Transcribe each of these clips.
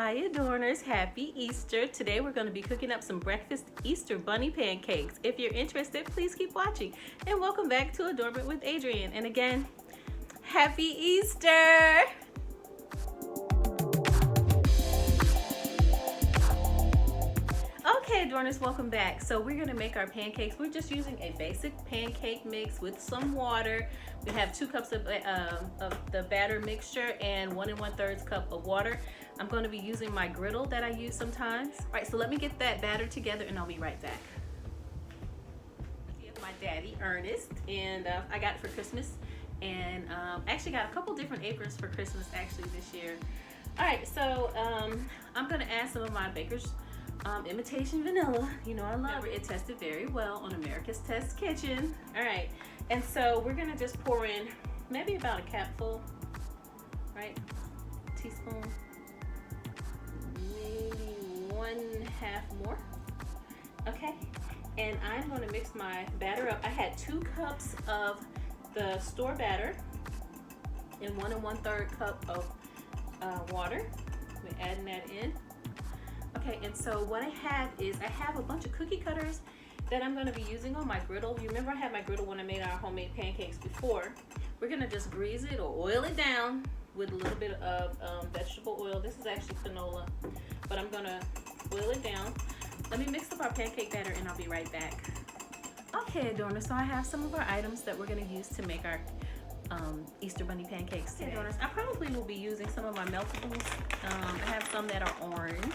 Hi Adorners, happy Easter. Today we're going to be cooking up some breakfast Easter bunny pancakes. If you're interested, please keep watching. And welcome back to Adornment with Adrienne. And again, happy Easter! Okay Adorners, welcome back. So we're going to make our pancakes. We're just using a basic pancake mix with some water. We have 2 cups of the batter mixture and 1 1/3 cup of water. I'm going to be using my griddle that I use sometimes. All right, so let me get that batter together and I'll be right back. My daddy Ernest, and I got it for Christmas, and actually got a couple different aprons for Christmas actually this year. All right, so I'm going to add some of my baker's imitation vanilla. You know I love it. It tested very well on America's Test Kitchen. All right, and so we're gonna just pour in maybe about a capful, right? Teaspoon, maybe 1/2 more. Okay, and I'm going to mix my batter up. I had 2 cups of the store batter and 1 1/3 cup of water. We're adding that in. Okay, and so what I have is I have a bunch of cookie cutters that I'm going to be using on my griddle. You remember I had my griddle when I made our homemade pancakes before. We're going to just grease it or oil it down with a little bit of vegetable oil. This is actually canola, but I'm going to oil it down. Let me mix up our pancake batter and I'll be right back. Okay, Adorners, so I have some of our items that we're going to use to make our Easter bunny pancakes today. Okay, Adorners, I probably will be using some of my meltables. I have some that are orange.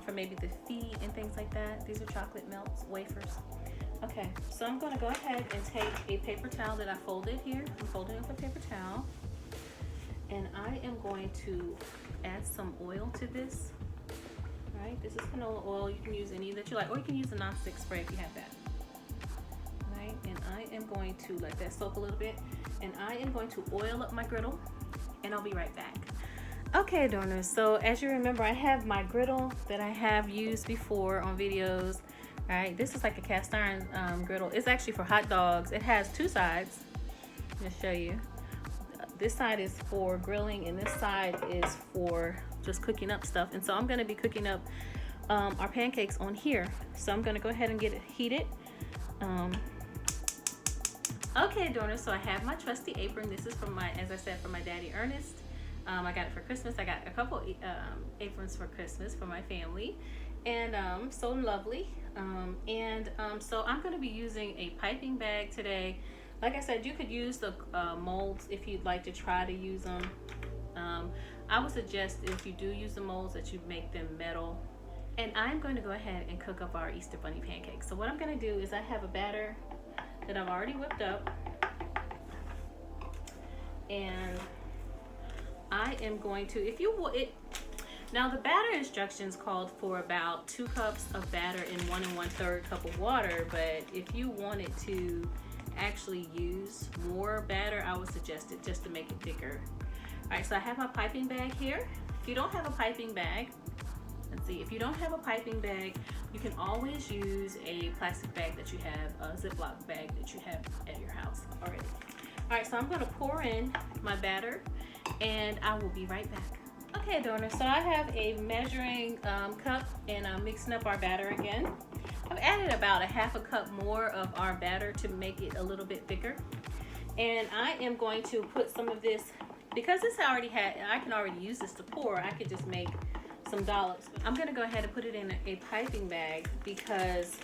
For maybe the feet and things like that. These are chocolate melts, wafers. Okay, so I'm going to go ahead and take a paper towel that I folded here. I'm folding up a paper towel. And I am going to add some oil to this. All right, this is canola oil. You can use any that you like, or you can use a nonstick spray if you have that. All right, and I am going to let that soak a little bit. And I am going to oil up my griddle, and I'll be right back. Okay, Adorners, so as you remember, I have my griddle that I have used before on videos. All right, this is like a cast iron griddle. It's actually for hot dogs. It has 2 sides. Let me show you. This side is for grilling and this side is for just cooking up stuff. And so I'm going to be cooking up our pancakes on here. So I'm going to go ahead and get it heated. Okay, Adorners, so I have my trusty apron. This is from my, as I said, from my daddy Ernest. I got it for Christmas. I got a couple aprons for Christmas for my family, and so lovely. So I'm going to be using a piping bag today. Like I said, you could use the molds if you'd like to try to use them. I would suggest if you do use the molds that you make them metal. And I'm going to go ahead and cook up our Easter bunny pancakes. So what I'm going to do is I have a batter that I've already whipped up, and I am going to, if you will, now the batter instructions called for about 2 cups of batter and 1 1/3 cup of water, but if you wanted to actually use more batter, I would suggest it just to make it thicker. All right, so I have my piping bag here. If you don't have a piping bag, let's see, if you don't have a piping bag, you can always use a plastic bag that you have, a Ziploc bag that you have at your house already. All right, so I'm gonna pour in my batter and I will be right back. Okay, Adorners, so I have a measuring cup and I'm mixing up our batter again. I've added about a 1/2 cup more of our batter to make it a little bit thicker. And I am going to put some of this, because this I can already use this to pour, I could just make some dollops. I'm gonna go ahead and put it in a piping bag because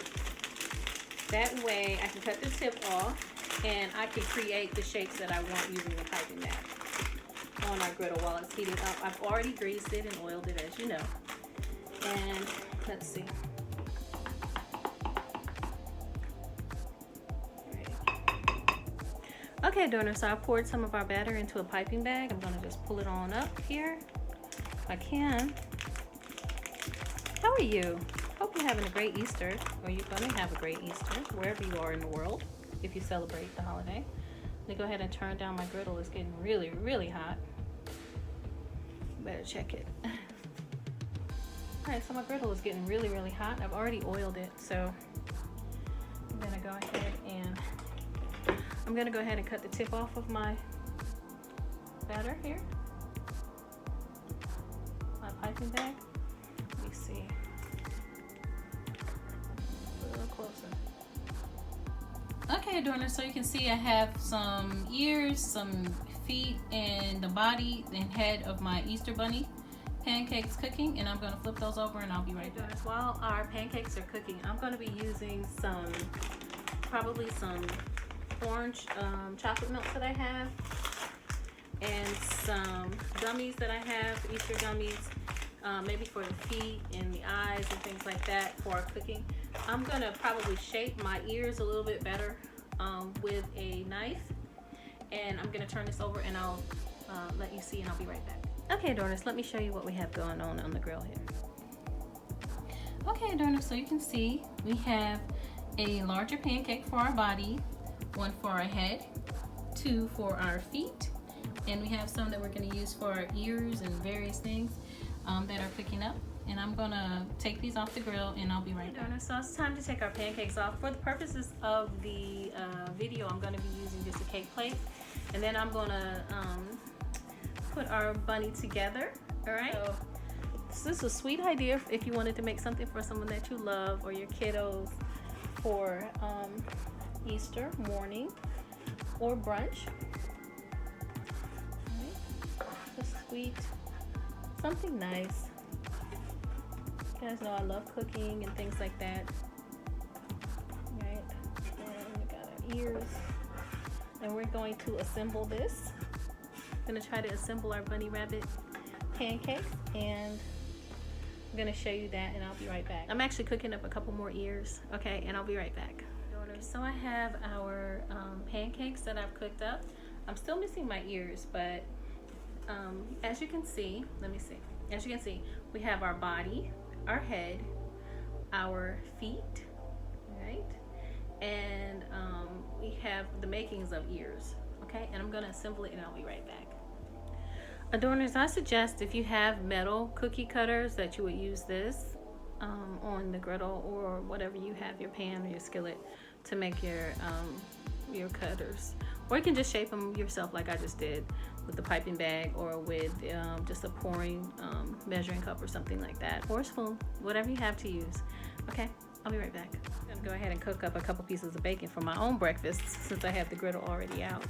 that way I can cut the tip off and I can create the shapes that I want using the piping bag on our griddle while it's heating up. I've already greased it and oiled it, as you know. And let's see. Okay, Adorners, so I poured some of our batter into a piping bag. I'm gonna just pull it on up here if I can. How are you? Hope you're having a great Easter, or you're gonna have a great Easter wherever you are in the world if you celebrate the holiday. Let me go ahead and turn down my griddle. It's getting really, really hot. Better check it. All right, so my griddle is getting really, really hot. I've already oiled it, so I'm gonna go ahead and cut the tip off of my batter here. My piping bag. Let me see. A little closer. Okay, Adorner, so you can see I have some ears, some feet, and the body and head of my Easter bunny pancakes cooking, and I'm going to flip those over and I'll be right back. While our pancakes are cooking, I'm going to be using probably some orange chocolate milk that I have, and some gummies that I have, Easter gummies, maybe for the feet and the eyes and things like that for our cooking. I'm going to probably shape my ears a little bit better with a knife, and I'm going to turn this over and I'll let you see, and I'll be right back. Okay, Adorners, let me show you what we have going on the grill here. Okay, Adorners, so you can see we have a larger pancake for our body, one for our head, two for our feet, and we have some that we're going to use for our ears and various things that are cooking up. And I'm going to take these off the grill and I'll be right back. So it's time to take our pancakes off. For the purposes of the video, I'm going to be using just a cake plate, and then I'm going to put our bunny together. All right, so this is a sweet idea if you wanted to make something for someone that you love or your kiddos for Easter morning or brunch. All right, just sweet, something nice. You guys know I love cooking and things like that. All right, and we got our ears, and we're going to assemble this. I'm gonna try to assemble our bunny rabbit pancakes, and I'm gonna show you that, and I'll be right back. I'm actually cooking up a couple more ears, okay, and I'll be right back. So I have our pancakes that I've cooked up. I'm still missing my ears, but as you can see, let me see. As you can see, we have our body, our head, our feet, right? And we have the makings of ears, okay? And I'm gonna assemble it and I'll be right back. Adorners, I suggest if you have metal cookie cutters that you would use this on the griddle or whatever you have, your pan or your skillet, to make your cutters. Or you can just shape them yourself like I just did with the piping bag, or with just a pouring measuring cup or something like that, or a spoon, whatever you have to use. Okay, I'll be right back. I'm gonna go ahead and cook up a couple pieces of bacon for my own breakfast since I have the griddle already out.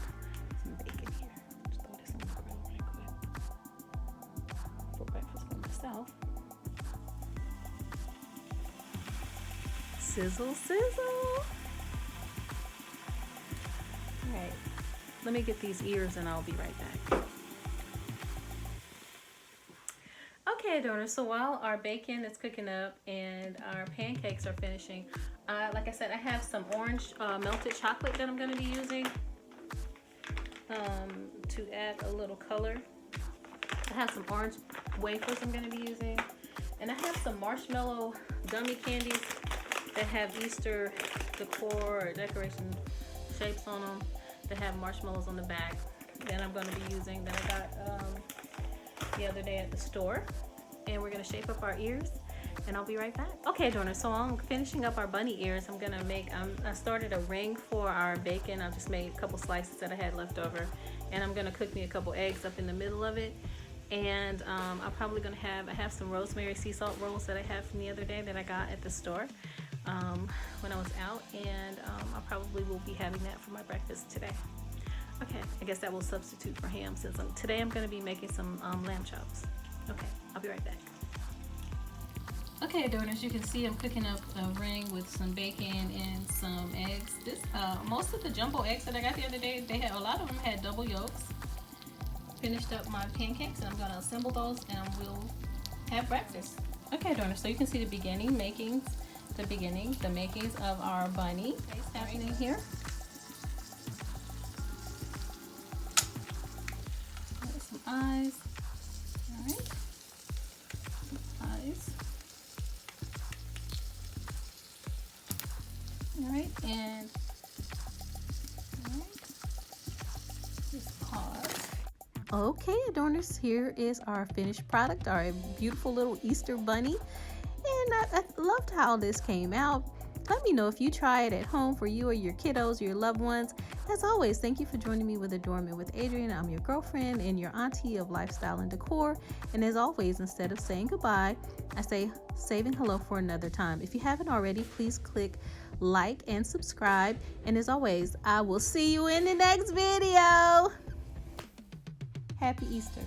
Some bacon here. Just throw this on the griddle right quick for breakfast for myself. Sizzle, sizzle. All right. Let me get these ears and I'll be right back. Okay, Adorners, so while our bacon is cooking up and our pancakes are finishing, like I said, I have some orange melted chocolate that I'm going to be using to add a little color. I have some orange wafers I'm going to be using, and I have some marshmallow gummy candies that have Easter decor or decoration shapes on them, that have marshmallows on the back, that I'm going to be using, that I got the other day at the store. And we're going to shape up our ears, and I'll be right back. Okay, Adorners, so I'm finishing up our bunny ears. I'm going to make, I started a ring for our bacon. I just made a couple slices that I had left over, and I'm going to cook me a couple eggs up in the middle of it. And I'm probably going to I have some rosemary sea salt rolls that I had from the other day that I got at the store when I was out, and I probably will be having that for my breakfast today. Okay, I guess that will substitute for ham, since today I'm going to be making some lamb chops. Okay, I'll be right back. Okay, Adorners, you can see I'm cooking up a ring with some bacon and some eggs. Most of the jumbo eggs that I got the other day, a lot of them had double yolks. Finished up my pancakes, and I'm going to assemble those and we'll have breakfast. Okay, Adorners, so you can see the makings of our bunny happening here. Some eyes. All right. Some eyes. All right, and just pause. Okay, Adorners, here is our finished product, our beautiful little Easter bunny. And I loved how this came out. Let me know if you try it at home for you or your kiddos or your loved ones. As always, thank you for joining me with Adornment with Adrienne. I'm your girlfriend and your auntie of lifestyle and decor. And as always, instead of saying goodbye, I say saving hello for another time. If you haven't already, please click like and subscribe. And as always, I will see you in the next video. Happy Easter.